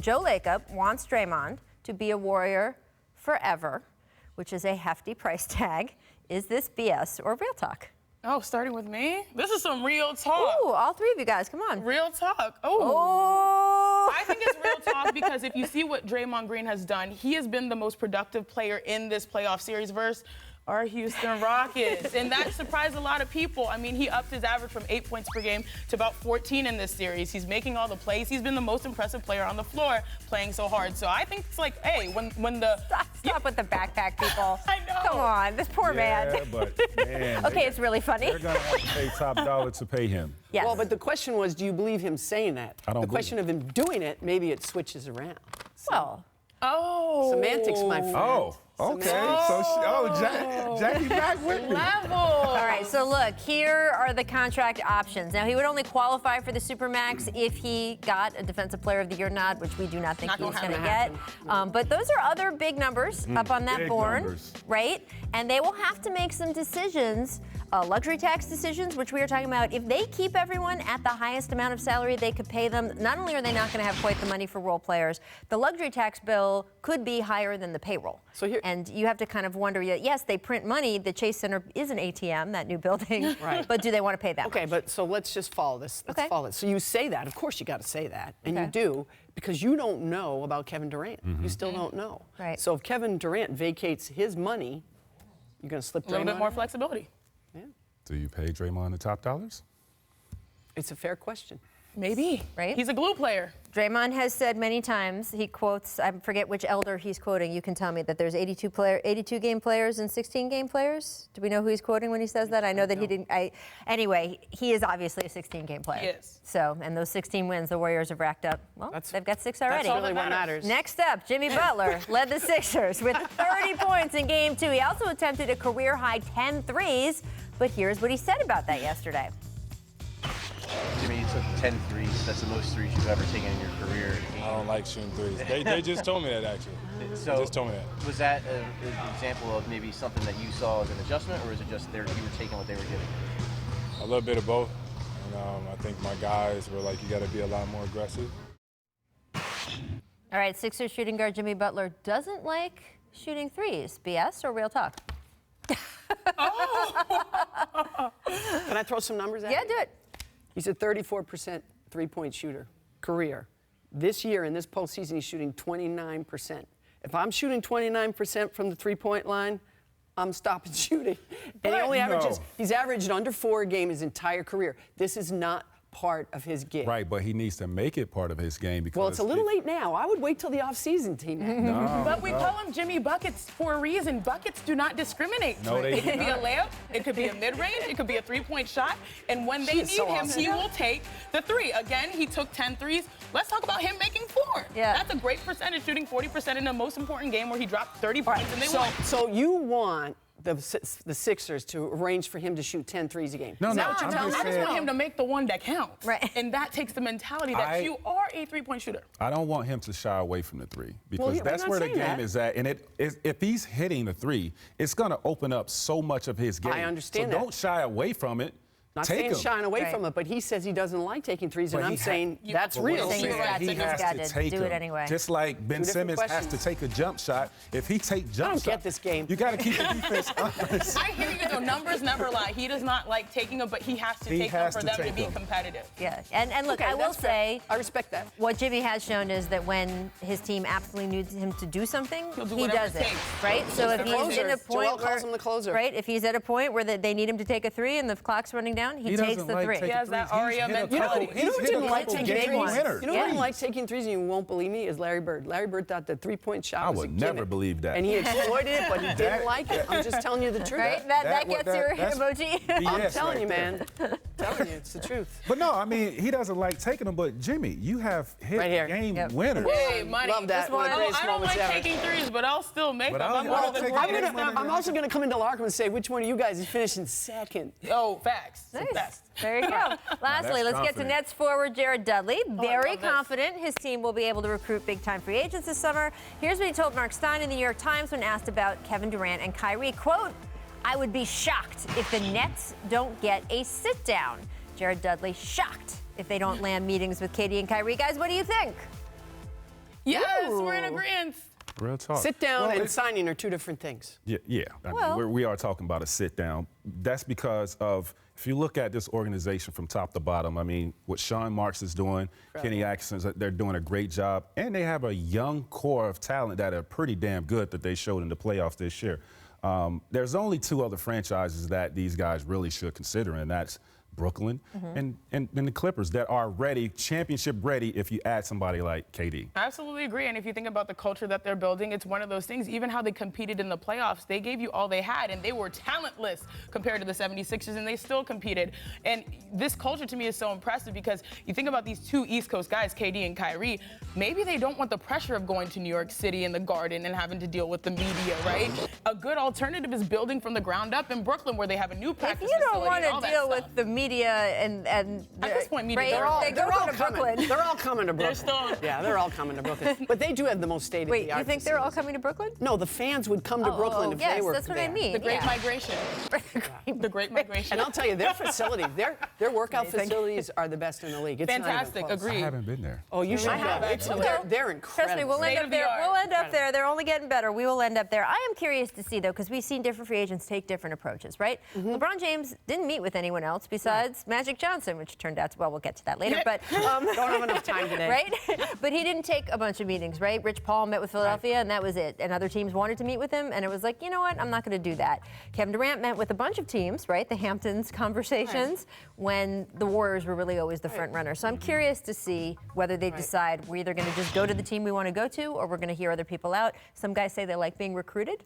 Joe Lacob wants Draymond to be a Warrior forever, which is a hefty price tag. Is this BS or real talk? Oh, starting with me? This is some real talk. Ooh, all three of you guys, come on. Real talk. Oh. I think it's real talk because if you see what Draymond Green has done, he has been the most productive player in this playoff series versus our Houston Rockets. And that surprised a lot of people. I mean, he upped his average from 8 points per game to about 14 in this series. He's making all the plays. He's been the most impressive player on the floor playing so hard. So I think it's like, hey, when the... Stop with the backpack, people. I know. Come on, this poor man. Yeah, but, man. Okay, it's really funny. They're going to have to pay top dollar to pay him. Yes. Well, but the question was, do you believe him saying that? I don't The question of him doing it, maybe it switches around. Well, Semantics, my friend. Oh, okay. So, Jackie back with me. Level. all right, so look, here are the contract options. Now, he would only qualify for the Supermax if he got a Defensive Player of the Year nod, which we do not think he's going to get. But those are other big numbers up on that big board, numbers. right? And they will have to make some decisions, luxury tax decisions, which we are talking about. If they keep everyone at the highest amount of salary they could pay them, not only are they not going to have quite the money for role players, the luxury tax bill could be higher than the payroll. So here, and you have to kind of wonder, yes, they print money. The Chase Center is an ATM, that new building. Right. But do they want to pay that Okay, much? but so let's just follow this. Let's follow this. So you say that. Of course you got to say that. And you do because you don't know about Kevin Durant. You still don't know. Right. So if Kevin Durant vacates his money, you're going to slip A little bit Draymond more in? flexibility. Yeah. Do you pay Draymond the top dollars? It's a fair question. Maybe. Right. He's a glue player. Draymond has said many times, he quotes, I forget which elder he's quoting, you can tell me, that there's 82 game players and 16 game players. Do we know who he's quoting when he says that? I know that he didn't. Anyway, he is obviously a 16 game player. He is. So, and those 16 wins the Warriors have racked up, well, they've got 6 already. That's really what matters. Next up, Jimmy Butler led the Sixers with 30 points in Game 2. He also attempted a career-high 10 threes, but here's what he said about that yesterday. Jimmy, you took 10 threes. That's the most threes you've ever taken in your career. I don't like shooting threes. They just told me that, actually. So they just told me that. Was that an example of maybe something that you saw as an adjustment, or is it just you were taking what they were giving? A little bit of both. And, I think my guys were like, you got to be a lot more aggressive. All right, Sixers shooting guard Jimmy Butler doesn't like shooting threes. BS or real talk? Can I throw some numbers at you? Yeah, do it. He's a 34% three-point shooter, career. This year, in this postseason, he's shooting 29%. If I'm shooting 29% from the three-point line, I'm stopping shooting. And he only he's averaged under 4 a game his entire career. This is not part of his gig. Right, but he needs to make it part of his game because... Well, it's a little late now. I would wait till the offseason, T-Mac. No, But we call him Jimmy Buckets for a reason. Buckets do not discriminate. No, they It do could be a not. layup, it could be a mid-range, it could be a three-point shot. And when they He is need so him, awesome. he will take the 3. Again, he took 10 threes. Let's talk about him making 4. Yeah. That's a great percentage, shooting 40% in the most important game where he dropped 30 points and they won. So you want the Sixers to arrange for him to shoot 10 threes a game? No, No, I'm I just just saying, want him to make the one that counts. Right. And that takes the mentality that you are a three-point shooter. I don't want him to shy away from the 3 because we're that's not where the saying game that. is at. And if he's hitting the 3, it's going to open up so much of his game. I understand so that. don't shy away from it. Not Take saying him. shying away Right. from it, but he says he doesn't like taking threes, and But I'm he saying that's But what real. I'm Saying saying he's got he to- has he's got to to take do it them. anyway. Just like Ben Two different Simmons has to questions. take a jump shot. If he takes jump shots, get this game. You got to keep the defense honest. I hear you, the numbers never lie. He does not like taking them, but he has to take them has for to them to take be them. competitive. Yeah, and look, Okay, I will that's fair. say, I respect that. what Jimmy has shown is that when his team absolutely needs him to do something, He'll do he whatever does it it, takes. right? So He's if the he's closer. in a point Joel where, calls him the closer. right? If he's at a point where they need him to take a 3 and the clock's running down, he takes doesn't the like 3. taking He has that threes. He's Aria hit a couple- mentality. You know he's who hit didn't a like couple taking big threes? ones. winners. You know who Yeah. didn't like taking threes, and you won't believe me, is Larry Bird. Larry Bird thought the three-point shot I was a would never gimmick. believe that. And he exploited it, but he didn't like it. I'm just telling you the truth. Right? That gets your that's emoji. I'm BS telling right you, there. man. Telling you, it's the truth. But no, I mean, he doesn't like taking them. But Jimmy, you have hit Right here. game Yep. winners. Hey, money. Love that. This One of the one, greatest I don't moments like ever. taking threes, but I'll still make But them. I'll- I'm one I'll of the take greatest. it. I'm also going to come into locker room and say, which one of you guys is finishing second? Oh, facts. Nice. Best. There you go. Lastly, let's get to confident. Nets forward Jared Dudley. Very love this. confident his team will be able to recruit big-time free agents this summer. Here's what he told Mark Stein in the New York Times when asked about Kevin Durant and Kyrie. Quote, "I would be shocked if the Nets don't get a sit-down." Jared Dudley shocked if they don't land meetings with KD and Kyrie. Guys, what do you think? we're in agreement. Real talk. Sit down Well, and it's- signing are two different things. Yeah. I Well- mean, we are talking about a sit down. That's because of, if you look at this organization from top to bottom, I mean, what Sean Marks is doing, Kenny Atkinson's, they're doing a great job. And they have a young core of talent that are pretty damn good that they showed in the playoffs this year. There's only two other franchises that these guys really should consider, and that's Brooklyn and the Clippers that are ready, championship ready, if you add somebody like KD. I absolutely agree. And if you think about the culture that they're building, it's one of those things. Even how they competed in the playoffs, they gave you all they had, and they were talentless compared to the 76ers, and they still competed. And this culture to me is so impressive because you think about these two East Coast guys, KD and Kyrie, maybe they don't want the pressure of going to New York City in the Garden and having to deal with the media, right? A good alternative is building from the ground up in Brooklyn where they have a new practice If you don't facility want and all to that deal stuff. with the media and At this point, media, right, they're all- they go to Brooklyn. They're all coming to Brooklyn. They're still- Yeah, they're all coming to Brooklyn. But they do have the most state-of-the-art Wait, you think they're all facilities. coming to Brooklyn? No, the fans would come to Brooklyn if yes, they were that's what I there. mean. The Great yeah. Migration. The Great Migration. And I'll tell you, their facilities, their workout facilities are the best in the league. It's not even Fantastic, close. I agreed. haven't been there. Oh, you should have, go. actually. They're incredible. Trust me, we'll end State up of the there. art. We'll end up there. They're only getting better. We will end up there. I am curious to see, though, because we've seen different free agents take different approaches, right? LeBron James didn't meet with anyone else besides Magic Johnson, which turned out to, well, we'll get to that later. But Don't have enough time today. right? But he didn't take a bunch of meetings, right? Rich Paul met with Philadelphia, and that was it. And other teams wanted to meet with him, and it was like, you know what? I'm not going to do that. Kevin Durant met with a bunch of teams, right? The Hamptons conversations, when the Warriors were really always the front runner. So I'm curious to see whether they decide we're either going to just go to the team we want to go to, or we're going to hear other people out. Some guys say they like being recruited.